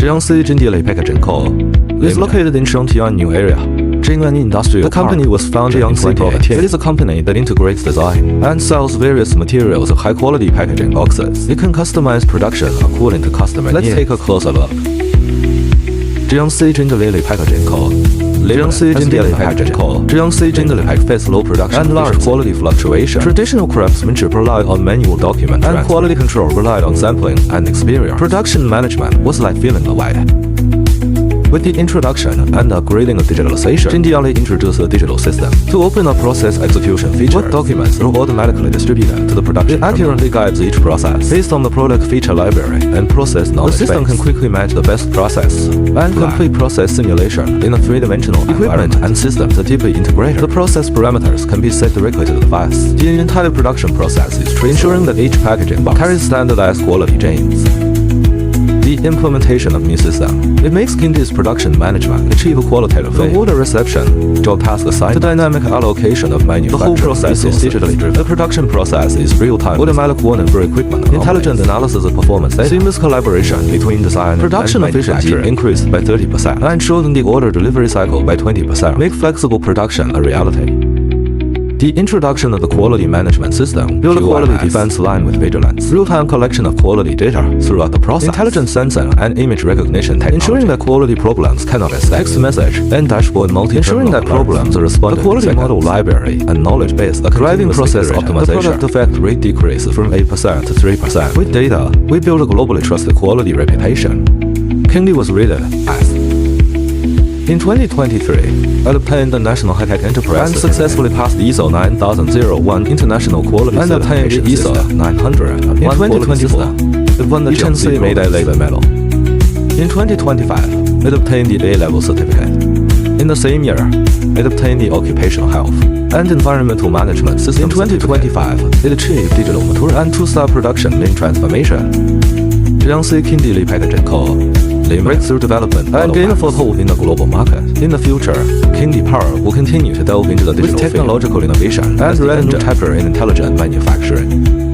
Jiangxi Jindieli.packaging Co. is located in Shangtian New Area, Jing'an Industrial Park. The company was founded in 2018. It is a company that integrates design and sells various materials of high-quality packaging boxes. It can customize production according to customer needs. Let's take a closer look. Jiangxi Jindieli.packaging Co. Jiangxi Jindieli.packaging Co. Jiangxi Jindieli face low production and large quality fluctuation. Traditional craftsmanship relied on manual document and quality control relied on sampling and experience. Production management was like feeling the way. With the introduction and upgrading of digitalization, Jindieli introduced a digital system to open a process execution feature. What documents are automatically distributed to the production. It accurately guides each process based on the product feature library and process knowledge. The system can quickly match the best process and complete process simulation in a three-dimensional equipment and systems are deeply integrated. The process parameters can be set directly to the device. The entire production process is traceable, ensuring that each packaging box carries standardized quality genes. The implementation of new system. It makes Kindi's production management achieve qualitative. From order reception, job task assignment, to dynamic allocation of manufacturing. The whole process is digitally driven. The production process is real-time, automatic warning for equipment, intelligent analysis of performance data, seamless collaboration between design production and efficiency increased by 30% and shortened the order delivery cycle by 20%. Make flexible production a reality. The introduction of the quality management system built a quality defense line with vigilance, real-time collection of quality data throughout the process, intelligent sensing and image recognition technology, ensuring that quality problems cannot escape, text message and dashboard ensuring that problems are responded. The quality model library and knowledge base, a driving process optimization. The product defect rate decreases from 8% to 3%. With data, we build a globally trusted quality reputation. Kindi was rated as. In 2023, it obtained the National High-Tech Enterprise and successfully passed the ISO 9001 International Quality and obtained the ISO 900. In 2024, it won the Jiangxi Mayday Labor Medal. In 2025, it obtained the A-level certificate. In the same year, it obtained the Occupational Health and Environmental Management System. In 2025, it achieved digital maturity and two-star production lean transformation. Jiangxi Jindieli.packaging Co. breakthrough development and gain a foothold in the global market. In the future, Kindi Power will continue to delve into the digital with technological innovation and write a new chapter in intelligent manufacturing.